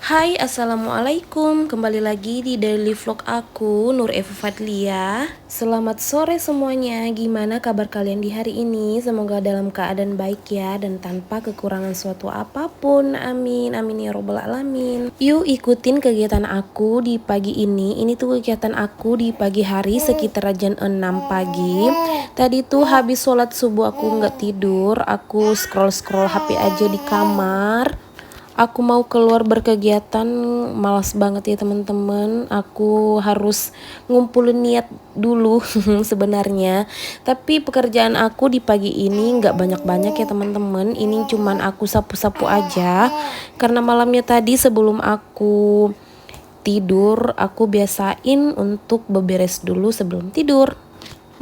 Hai, assalamualaikum. Kembali lagi di daily vlog aku, Nur Eva Fadlia. Selamat sore semuanya. Gimana kabar kalian di hari ini? Semoga dalam keadaan baik ya dan tanpa kekurangan suatu apapun. Amin, amin ya robbal alamin. Yuk ikutin kegiatan aku di pagi ini. Ini tuh kegiatan aku di pagi hari sekitar jam 6 pagi. Tadi tuh habis sholat subuh aku nggak tidur. Aku scroll HP aja di kamar. Aku mau keluar berkegiatan, malas banget ya teman-teman. Aku harus ngumpulin niat dulu sebenarnya. Tapi pekerjaan aku di pagi ini nggak banyak-banyak ya teman-teman. Ini cuman aku sapu-sapu aja. Karena malamnya tadi sebelum aku tidur, aku biasain untuk beberes dulu sebelum tidur.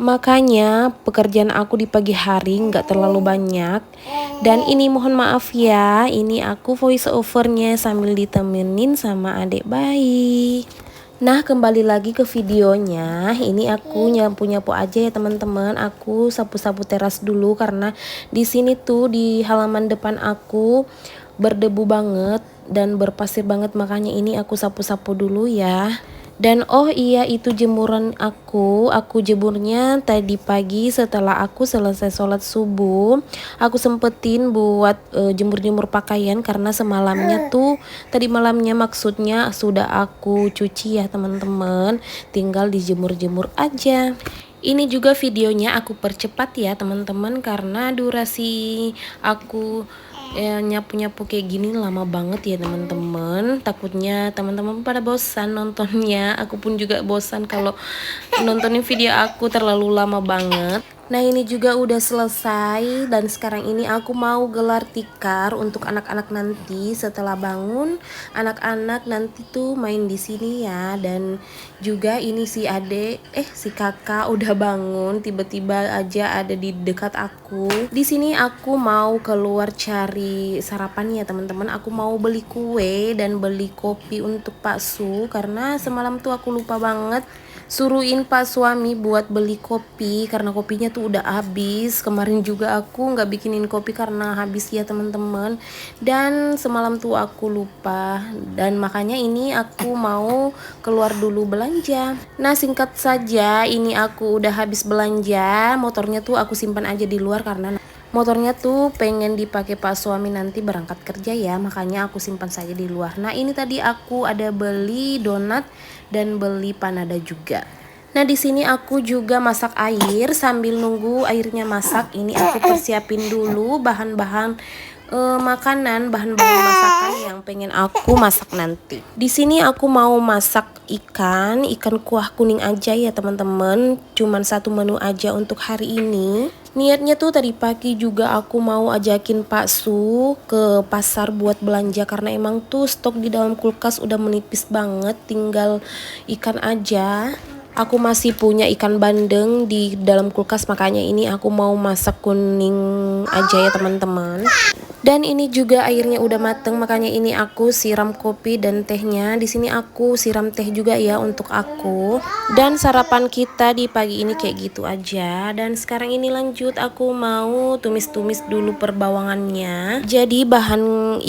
Makanya pekerjaan aku di pagi hari nggak terlalu banyak. Dan ini mohon maaf ya, ini aku voice overnya sambil ditemenin sama adik bayi. Nah, kembali lagi ke videonya. Ini aku nyapu-nyapu aja ya teman-teman. Aku sapu-sapu teras dulu karena di sini tuh di halaman depan aku berdebu banget dan berpasir banget, makanya ini aku sapu-sapu dulu ya. Dan oh iya, itu jemuran aku jemurnya tadi pagi setelah aku selesai sholat subuh. Aku sempetin buat jemur-jemur pakaian karena semalamnya tuh, tadi malamnya maksudnya sudah aku cuci ya teman-teman. Tinggal dijemur-jemur aja. Ini juga videonya aku percepat ya teman-teman karena durasi aku nyapu-nyapu kayak gini lama banget ya teman-teman. Takutnya teman-teman pada bosan nontonnya. Aku pun juga bosan kalau nontonin video aku terlalu lama banget. Nah, ini juga udah selesai dan sekarang ini aku mau gelar tikar untuk anak-anak nanti setelah bangun. Anak-anak nanti tuh main di sini ya. Dan juga ini si si kakak udah bangun, tiba-tiba aja ada di dekat aku. Di sini aku mau keluar cari sarapan ya teman-teman. Aku mau beli kue dan beli kopi untuk Pak Su karena semalam tuh aku lupa banget suruhin Pak suami buat beli kopi karena kopinya tuh udah habis. Kemarin juga aku nggak bikinin kopi karena habis ya teman-teman. Dan semalam tuh aku lupa dan makanya ini aku mau keluar dulu belanja. Nah, singkat saja ini aku udah habis belanja. Motornya tuh aku simpan aja di luar karena motornya tuh pengen dipakai Pak suami nanti berangkat kerja ya, makanya aku simpan saja di luar. Nah, ini tadi aku ada beli donat dan beli panada juga. Nah, di sini aku juga masak air sambil nunggu airnya masak. Ini aku persiapin dulu bahan-bahan makanan, bahan-bahan masakan yang pengen aku masak nanti. Di sini aku mau masak ikan kuah kuning aja ya teman-teman. Cuman satu menu aja untuk hari ini. Niatnya tuh tadi pagi juga aku mau ajakin Pak Su ke pasar buat belanja karena emang tuh stok di dalam kulkas udah menipis banget, tinggal ikan aja. Aku masih punya ikan bandeng di dalam kulkas, makanya ini aku mau masak kuning aja ya teman-teman. Dan ini juga airnya udah mateng, makanya ini aku siram kopi dan tehnya. Di sini aku siram teh juga ya untuk aku. Dan sarapan kita di pagi ini kayak gitu aja. Dan sekarang ini lanjut aku mau tumis-tumis dulu perbawangannya. Jadi bahan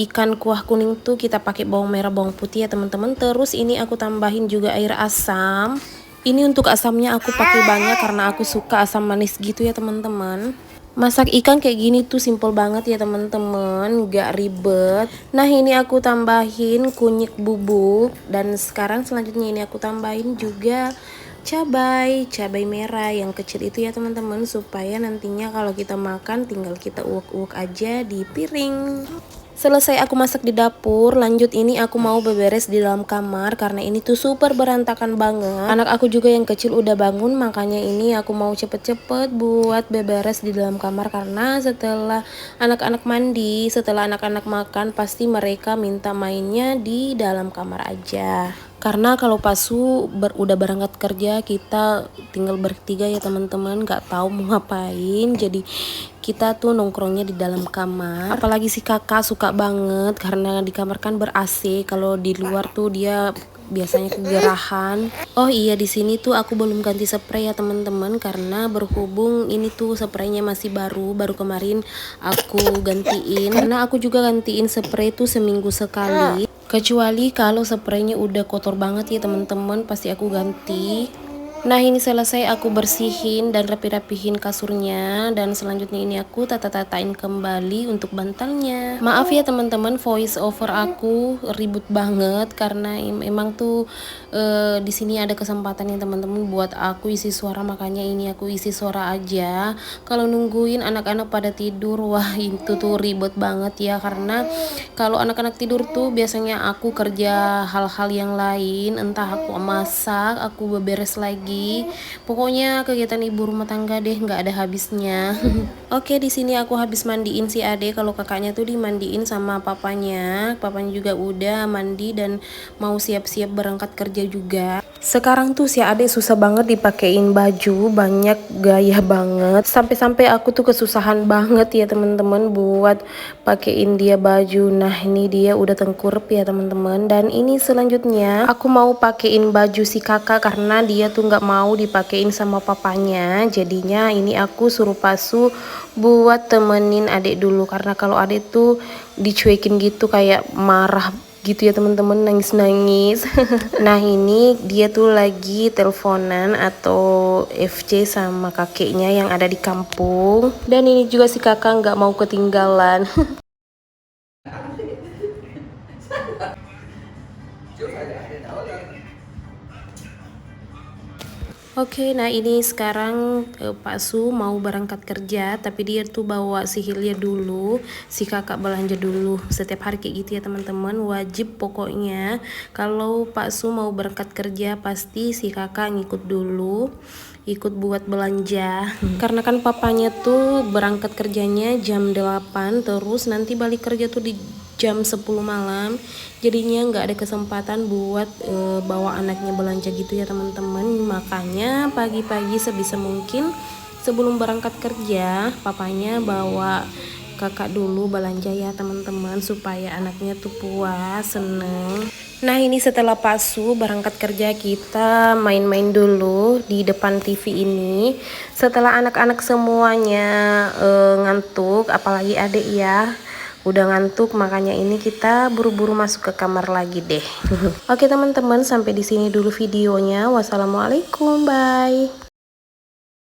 ikan kuah kuning tuh kita pakai bawang merah, bawang putih ya teman-teman. Terus ini aku tambahin juga air asam. Ini untuk asamnya aku pakai banyak karena aku suka asam manis gitu ya teman-teman. Masak ikan kayak gini tuh simple banget ya teman-teman, gak ribet. Nah, ini aku tambahin kunyit bubuk dan sekarang selanjutnya ini aku tambahin juga cabai merah yang kecil itu ya teman-teman, supaya nantinya kalau kita makan tinggal kita uak-uak aja di piring. Selesai aku masak di dapur, lanjut ini aku mau beberes di dalam kamar karena ini tuh super berantakan banget. Anak aku juga yang kecil udah bangun, makanya ini aku mau cepet-cepet buat beberes di dalam kamar karena setelah anak-anak mandi, setelah anak-anak makan, pasti mereka minta mainnya di dalam kamar aja. Karena kalau Pasu udah berangkat kerja, kita tinggal bertiga ya teman-teman, nggak tahu mau ngapain. Jadi kita tuh nongkrongnya di dalam kamar. Apalagi si kakak suka banget karena di kamar kan ber-AC. Kalau di luar tuh dia biasanya kegerahan. Oh iya, di sini tuh aku belum ganti spray ya teman-teman karena berhubung ini tuh spraynya masih baru kemarin aku gantiin. Karena aku juga gantiin spray tuh seminggu sekali. Kecuali kalau spraynya udah kotor banget ya teman-teman, pasti aku ganti. Nah ini selesai aku bersihin dan rapi-rapihin kasurnya, dan selanjutnya ini aku tata-tatain kembali untuk bantalnya. Maaf ya teman-teman, voice over aku ribut banget karena emang tuh di sini ada kesempatan ya teman-teman buat aku isi suara, makanya ini aku isi suara aja. Kalau nungguin anak-anak pada tidur, wah itu tuh ribet banget ya, karena kalau anak-anak tidur tuh biasanya aku kerja hal-hal yang lain, entah aku masak, aku beberes lagi. Pokoknya kegiatan ibu rumah tangga deh, nggak ada habisnya. Oke, di sini aku habis mandiin si Ade. Kalau kakaknya tuh dimandiin sama papanya. Papanya juga udah mandi dan mau siap-siap berangkat kerja juga. Sekarang tuh si Ade susah banget dipakein baju, banyak gaya banget. Sampai-sampai aku tuh kesusahan banget ya teman-teman buat pakein dia baju. Nah, ini dia udah tengkurap ya teman-teman. Dan ini selanjutnya aku mau pakein baju si kakak karena dia tuh nggak mau dipakein sama papanya. Jadinya ini aku suruh Pasu buat temenin adik dulu, karena kalau adik tuh dicuekin gitu kayak marah gitu ya teman-teman, nangis-nangis. Nah ini dia tuh lagi teleponan atau FC sama kakeknya yang ada di kampung, dan ini juga si kakak nggak mau ketinggalan. Oke, nah ini sekarang Pak Su mau berangkat kerja, tapi dia tuh bawa si Hilya dulu, si kakak belanja dulu. Setiap hari kayak gitu ya teman-teman, wajib pokoknya kalau Pak Su mau berangkat kerja pasti si kakak ngikut dulu, ikut buat belanja. Karena kan papanya tuh berangkat kerjanya jam 8, terus nanti balik kerja tuh di jam 10 malam, jadinya nggak ada kesempatan buat bawa anaknya belanja gitu ya teman-teman. Makanya pagi-pagi sebisa mungkin sebelum berangkat kerja papanya bawa kakak dulu belanja ya teman-teman, supaya anaknya tuh puas, seneng. Nah ini setelah Pasu berangkat kerja, kita main-main dulu di depan TV ini. Setelah anak-anak semuanya ngantuk, apalagi adik ya udah ngantuk, makanya ini kita buru-buru masuk ke kamar lagi deh. Oke teman-teman, sampai di sini dulu videonya. Wassalamualaikum, bye.